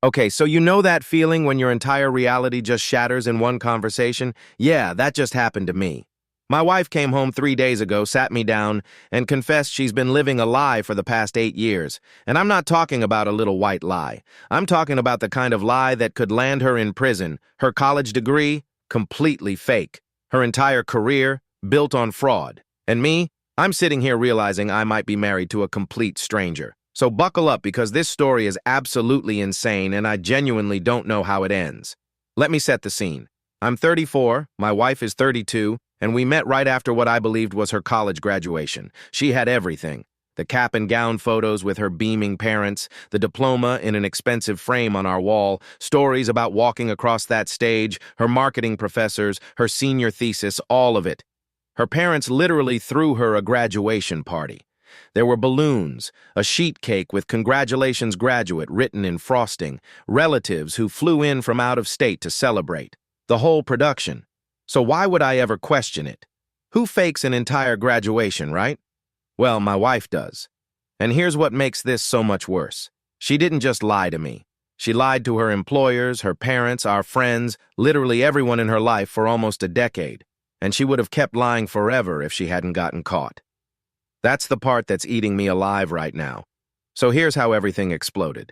Okay, so you know that feeling when your entire reality just shatters in one conversation? Yeah, that just happened to me. My wife came home 3 days ago, sat me down, and confessed she's been living a lie for the past 8 years. And I'm not talking about a little white lie. I'm talking about the kind of lie that could land her in prison. Her college degree, completely fake. Her entire career, built on fraud. And me, I'm sitting here realizing I might be married to a complete stranger. So buckle up because this story is absolutely insane and I genuinely don't know how it ends. Let me set the scene. I'm 34, my wife is 32, and we met right after what I believed was her college graduation. She had everything. The cap and gown photos with her beaming parents, the diploma in an expensive frame on our wall, stories about walking across that stage, her marketing professors, her senior thesis, all of it. Her parents literally threw her a graduation party. There were balloons, a sheet cake with "Congratulations, graduate" written in frosting, relatives who flew in from out of state to celebrate. The whole production. So why would I ever question it? Who fakes an entire graduation, right? Well, my wife does. And here's what makes this so much worse. She didn't just lie to me. She lied to her employers, her parents, our friends, literally everyone in her life for almost a decade. And she would have kept lying forever if she hadn't gotten caught. That's the part that's eating me alive right now. So here's how everything exploded.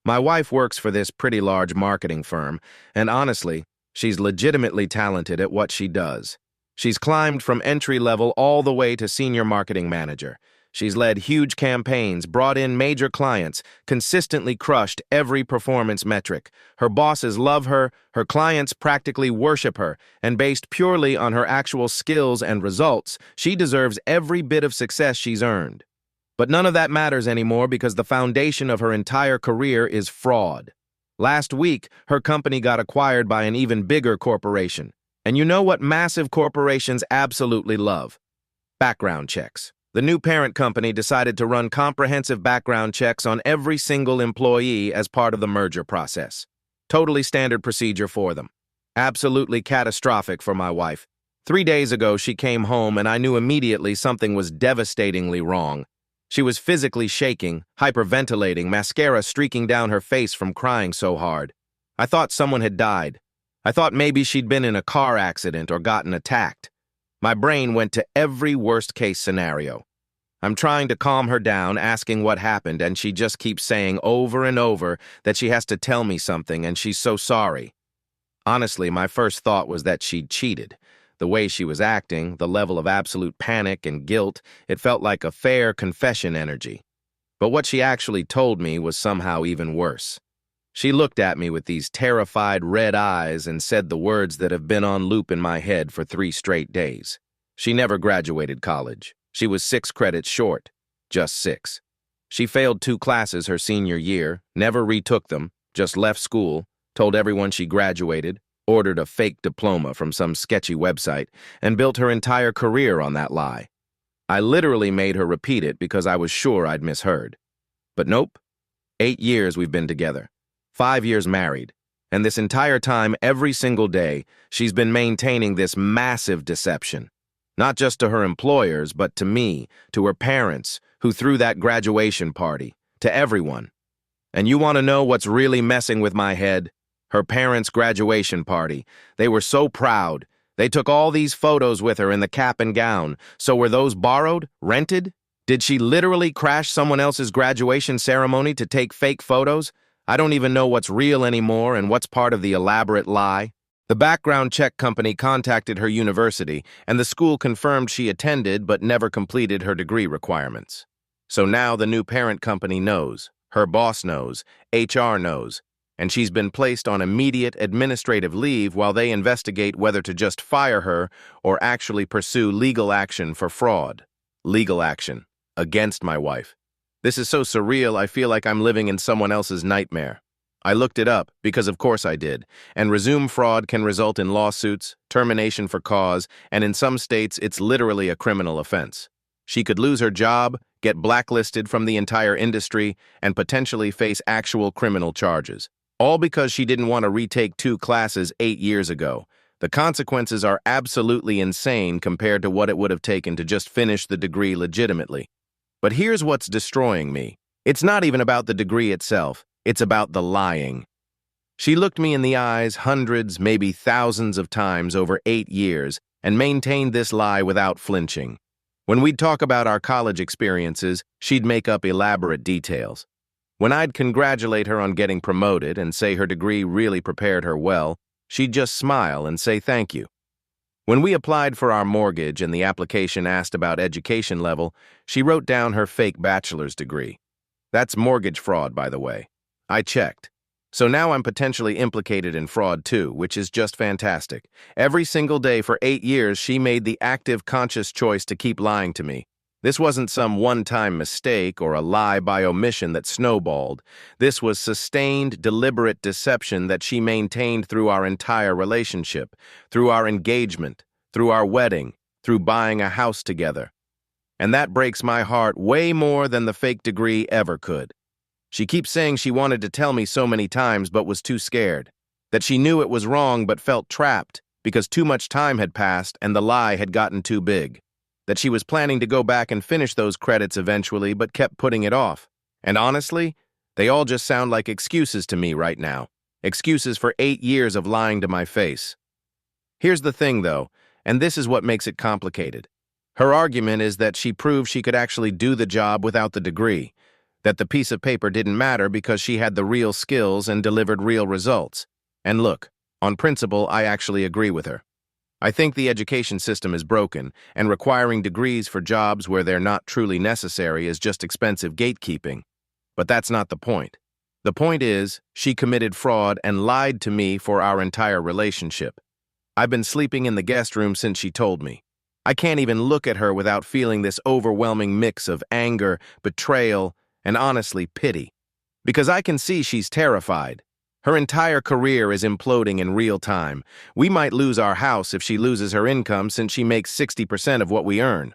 My wife works for this pretty large marketing firm, and honestly, she's legitimately talented at what she does. She's climbed from entry level all the way to senior marketing manager. She's led huge campaigns, brought in major clients, consistently crushed every performance metric. Her bosses love her, her clients practically worship her, and based purely on her actual skills and results, she deserves every bit of success she's earned. But none of that matters anymore because the foundation of her entire career is fraud. Last week, her company got acquired by an even bigger corporation. And you know what massive corporations absolutely love? Background checks. The new parent company decided to run comprehensive background checks on every single employee as part of the merger process. Totally standard procedure for them. Absolutely catastrophic for my wife. 3 days ago, she came home and I knew immediately something was devastatingly wrong. She was physically shaking, hyperventilating, mascara streaking down her face from crying so hard. I thought someone had died. I thought maybe she'd been in a car accident or gotten attacked. My brain went to every worst-case scenario. I'm trying to calm her down, asking what happened, and she just keeps saying over and over that she has to tell me something and she's so sorry. Honestly, my first thought was that she'd cheated. The way she was acting, the level of absolute panic and guilt, it felt like a fair confession energy. But what she actually told me was somehow even worse. She looked at me with these terrified red eyes and said the words that have been on loop in my head for 3 straight days. She never graduated college. She was 6 credits short. Just 6. She failed 2 classes her senior year, never retook them, just left school, told everyone she graduated, ordered a fake diploma from some sketchy website, and built her entire career on that lie. I literally made her repeat it because I was sure I'd misheard. But nope. 8 years we've been together. 5 years married, and this entire time, every single day, she's been maintaining this massive deception. Not just to her employers, but to me, to her parents, who threw that graduation party, to everyone. And you want to know what's really messing with my head? Her parents' graduation party. They were so proud. They took all these photos with her in the cap and gown. So were those borrowed? Rented? Did she literally crash someone else's graduation ceremony to take fake photos? I don't even know what's real anymore and what's part of the elaborate lie. The background check company contacted her university, and the school confirmed she attended but never completed her degree requirements. So now the new parent company knows, her boss knows, HR knows, and she's been placed on immediate administrative leave while they investigate whether to just fire her or actually pursue legal action for fraud. Legal action. Against my wife. This is so surreal, I feel like I'm living in someone else's nightmare. I looked it up, because of course I did, and resume fraud can result in lawsuits, termination for cause, and in some states it's literally a criminal offense. She could lose her job, get blacklisted from the entire industry, and potentially face actual criminal charges. All because she didn't want to retake 2 classes 8 years ago. The consequences are absolutely insane compared to what it would have taken to just finish the degree legitimately. But here's what's destroying me. It's not even about the degree itself. It's about the lying. She looked me in the eyes hundreds, maybe thousands of times over 8 years and maintained this lie without flinching. When we'd talk about our college experiences, she'd make up elaborate details. When I'd congratulate her on getting promoted and say her degree really prepared her well, she'd just smile and say thank you. When we applied for our mortgage and the application asked about education level, she wrote down her fake bachelor's degree. That's mortgage fraud, by the way. I checked. So now I'm potentially implicated in fraud too, which is just fantastic. Every single day for 8 years, she made the active, conscious choice to keep lying to me. This wasn't some one-time mistake or a lie by omission that snowballed. This was sustained, deliberate deception that she maintained through our entire relationship, through our engagement, through our wedding, through buying a house together. And that breaks my heart way more than the fake degree ever could. She keeps saying she wanted to tell me so many times but was too scared, that she knew it was wrong but felt trapped because too much time had passed and the lie had gotten too big, that she was planning to go back and finish those credits eventually but kept putting it off. And honestly, they all just sound like excuses to me right now, excuses for 8 years of lying to my face. Here's the thing though, and this is what makes it complicated. Her argument is that she proved she could actually do the job without the degree, that the piece of paper didn't matter because she had the real skills and delivered real results. And look, on principle, I actually agree with her. I think the education system is broken, and requiring degrees for jobs where they're not truly necessary is just expensive gatekeeping. But that's not the point. The point is, she committed fraud and lied to me for our entire relationship. I've been sleeping in the guest room since she told me. I can't even look at her without feeling this overwhelming mix of anger, betrayal, and honestly, pity. Because I can see she's terrified. Her entire career is imploding in real time. We might lose our house if she loses her income since she makes 60% of what we earn.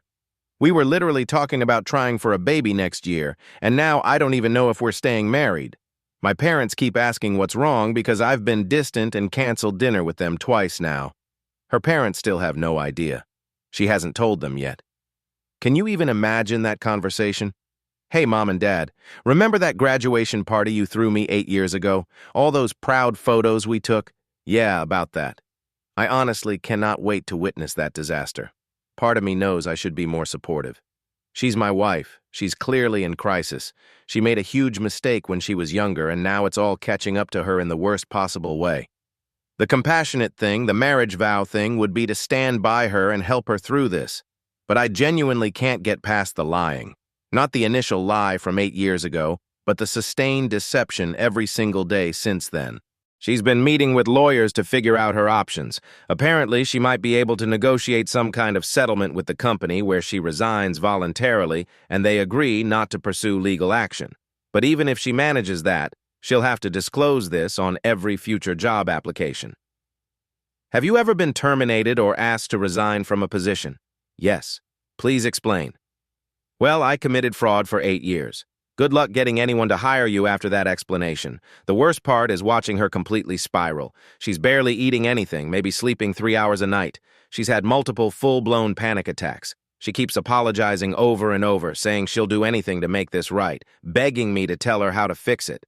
We were literally talking about trying for a baby next year, and now I don't even know if we're staying married. My parents keep asking what's wrong because I've been distant and canceled dinner with them twice now. Her parents still have no idea. She hasn't told them yet. Can you even imagine that conversation? Hey, Mom and Dad, remember that graduation party you threw me 8 years ago? All those proud photos we took? Yeah, about that. I honestly cannot wait to witness that disaster. Part of me knows I should be more supportive. She's my wife. She's clearly in crisis. She made a huge mistake when she was younger, and now it's all catching up to her in the worst possible way. The compassionate thing, the marriage vow thing, would be to stand by her and help her through this. But I genuinely can't get past the lying. Not the initial lie from 8 years ago, but the sustained deception every single day since then. She's been meeting with lawyers to figure out her options. Apparently, she might be able to negotiate some kind of settlement with the company where she resigns voluntarily and they agree not to pursue legal action. But even if she manages that, she'll have to disclose this on every future job application. Have you ever been terminated or asked to resign from a position? Yes. Please explain. Well, I committed fraud for 8 years. Good luck getting anyone to hire you after that explanation. The worst part is watching her completely spiral. She's barely eating anything, maybe sleeping 3 hours a night. She's had multiple full-blown panic attacks. She keeps apologizing over and over, saying she'll do anything to make this right, begging me to tell her how to fix it.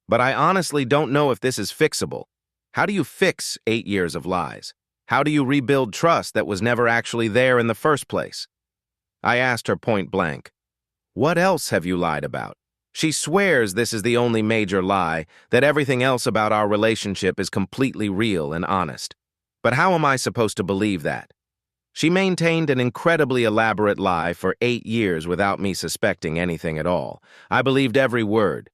But I honestly don't know if this is fixable. How do you fix 8 years of lies? How do you rebuild trust that was never actually there in the first place? I asked her point blank, "What else have you lied about?" She swears this is the only major lie, that everything else about our relationship is completely real and honest. But how am I supposed to believe that? She maintained an incredibly elaborate lie for 8 years without me suspecting anything at all. I believed every word.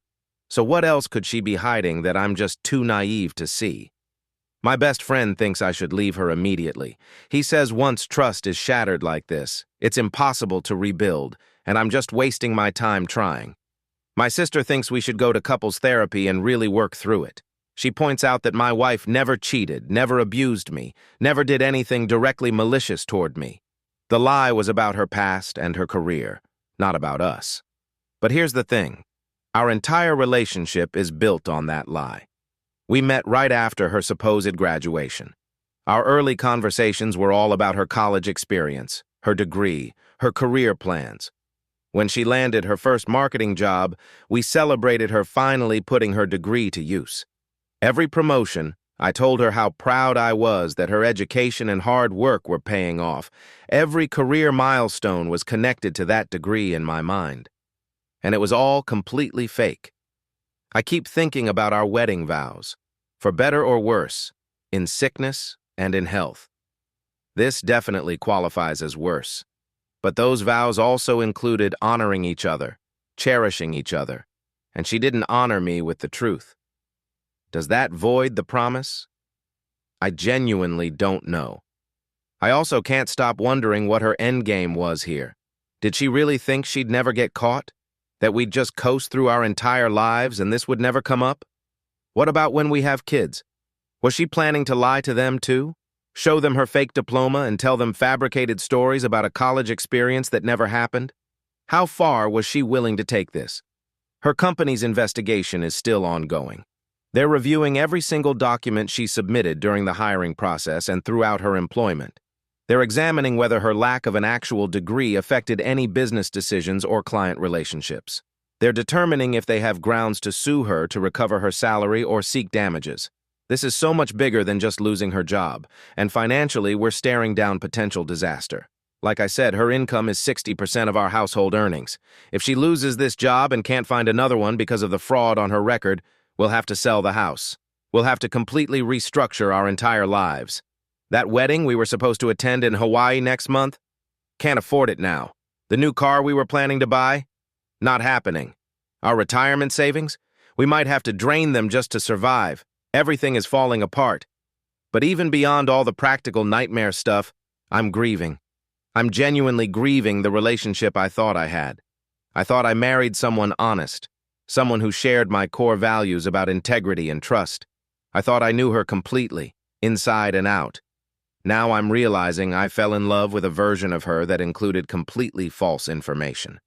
So what else could she be hiding that I'm just too naive to see? My best friend thinks I should leave her immediately. He says once trust is shattered like this, it's impossible to rebuild, and I'm just wasting my time trying. My sister thinks we should go to couples therapy and really work through it. She points out that my wife never cheated, never abused me, never did anything directly malicious toward me. The lie was about her past and her career, not about us. But here's the thing. Our entire relationship is built on that lie. We met right after her supposed graduation. Our early conversations were all about her college experience, her degree, her career plans. When she landed her first marketing job, we celebrated her finally putting her degree to use. Every promotion, I told her how proud I was that her education and hard work were paying off. Every career milestone was connected to that degree in my mind. And it was all completely fake. I keep thinking about our wedding vows, for better or worse, in sickness and in health. This definitely qualifies as worse. But those vows also included honoring each other, cherishing each other, and she didn't honor me with the truth. Does that void the promise? I genuinely don't know. I also can't stop wondering what her endgame was here. Did she really think she'd never get caught? That we'd just coast through our entire lives and this would never come up? What about when we have kids? Was she planning to lie to them too? Show them her fake diploma and tell them fabricated stories about a college experience that never happened? How far was she willing to take this? Her company's investigation is still ongoing. They're reviewing every single document she submitted during the hiring process and throughout her employment. They're examining whether her lack of an actual degree affected any business decisions or client relationships. They're determining if they have grounds to sue her to recover her salary or seek damages. This is so much bigger than just losing her job, and financially, we're staring down potential disaster. Like I said, her income is 60% of our household earnings. If she loses this job and can't find another one because of the fraud on her record, we'll have to sell the house. We'll have to completely restructure our entire lives. That wedding we were supposed to attend in Hawaii next month? Can't afford it now. The new car we were planning to buy? Not happening. Our retirement savings? We might have to drain them just to survive. Everything is falling apart. But even beyond all the practical nightmare stuff, I'm grieving. I'm genuinely grieving the relationship I thought I had. I thought I married someone honest, someone who shared my core values about integrity and trust. I thought I knew her completely, inside and out. Now I'm realizing I fell in love with a version of her that included completely false information.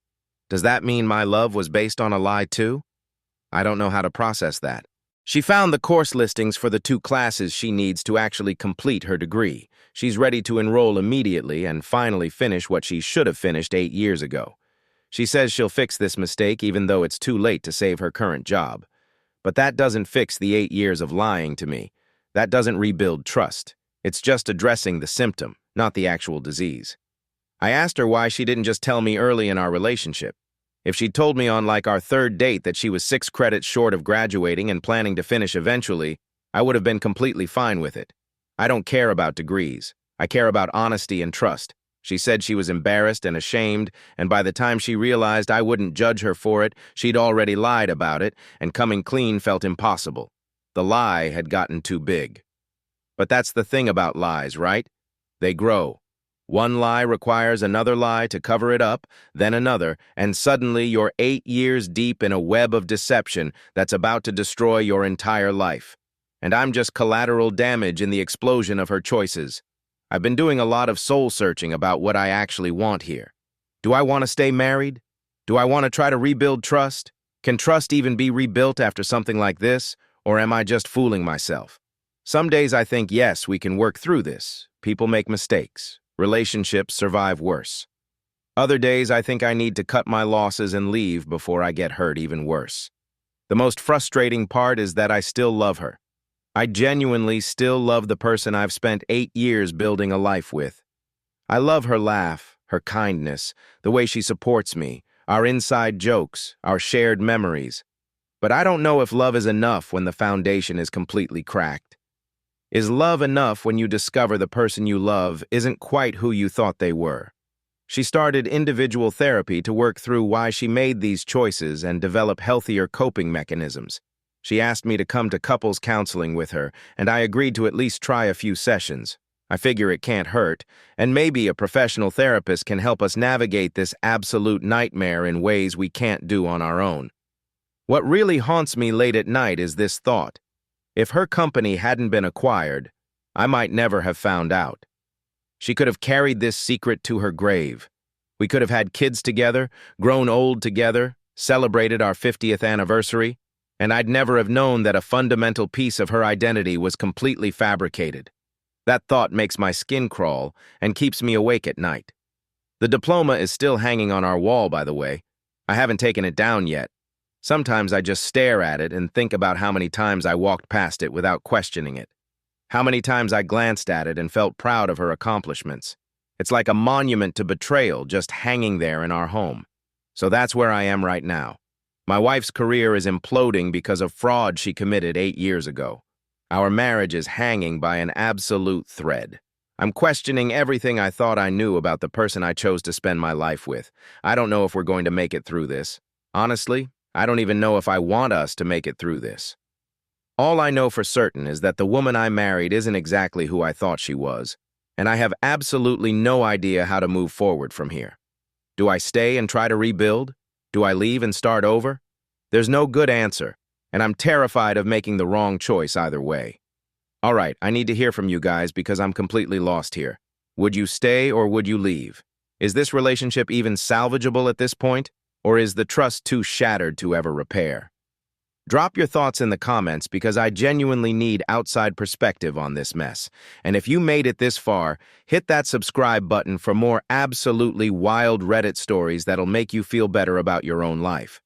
Does that mean my love was based on a lie too? I don't know how to process that. She found the course listings for the 2 classes she needs to actually complete her degree. She's ready to enroll immediately and finally finish what she should have finished 8 years ago. She says she'll fix this mistake even though it's too late to save her current job. But that doesn't fix the 8 years of lying to me. That doesn't rebuild trust. It's just addressing the symptom, not the actual disease. I asked her why she didn't just tell me early in our relationship. If she'd told me on like our 3rd date that she was 6 credits short of graduating and planning to finish eventually, I would have been completely fine with it. I don't care about degrees. I care about honesty and trust. She said she was embarrassed and ashamed, and by the time she realized I wouldn't judge her for it, she'd already lied about it, and coming clean felt impossible. The lie had gotten too big. But that's the thing about lies, right? They grow. One lie requires another lie to cover it up, then another, and suddenly you're 8 years deep in a web of deception that's about to destroy your entire life. And I'm just collateral damage in the explosion of her choices. I've been doing a lot of soul-searching about what I actually want here. Do I want to stay married? Do I want to try to rebuild trust? Can trust even be rebuilt after something like this, or am I just fooling myself? Some days I think, yes, we can work through this. People make mistakes. Relationships survive worse. Other days, I think I need to cut my losses and leave before I get hurt even worse. The most frustrating part is that I still love her. I genuinely still love the person I've spent 8 years building a life with. I love her laugh, her kindness, the way she supports me, our inside jokes, our shared memories. But I don't know if love is enough when the foundation is completely cracked. Is love enough when you discover the person you love isn't quite who you thought they were? She started individual therapy to work through why she made these choices and develop healthier coping mechanisms. She asked me to come to couples counseling with her, and I agreed to at least try a few sessions. I figure it can't hurt, and maybe a professional therapist can help us navigate this absolute nightmare in ways we can't do on our own. What really haunts me late at night is this thought. If her company hadn't been acquired, I might never have found out. She could have carried this secret to her grave. We could have had kids together, grown old together, celebrated our 50th anniversary, and I'd never have known that a fundamental piece of her identity was completely fabricated. That thought makes my skin crawl and keeps me awake at night. The diploma is still hanging on our wall, by the way. I haven't taken it down yet. Sometimes I just stare at it and think about how many times I walked past it without questioning it. How many times I glanced at it and felt proud of her accomplishments. It's like a monument to betrayal just hanging there in our home. So that's where I am right now. My wife's career is imploding because of fraud she committed 8 years ago. Our marriage is hanging by an absolute thread. I'm questioning everything I thought I knew about the person I chose to spend my life with. I don't know if we're going to make it through this. Honestly, I don't even know if I want us to make it through this. All I know for certain is that the woman I married isn't exactly who I thought she was, and I have absolutely no idea how to move forward from here. Do I stay and try to rebuild? Do I leave and start over? There's no good answer, and I'm terrified of making the wrong choice either way. All right, I need to hear from you guys because I'm completely lost here. Would you stay or would you leave? Is this relationship even salvageable at this point, or is the trust too shattered to ever repair? Drop your thoughts in the comments because I genuinely need outside perspective on this mess. And if you made it this far, hit that subscribe button for more absolutely wild Reddit stories that'll make you feel better about your own life.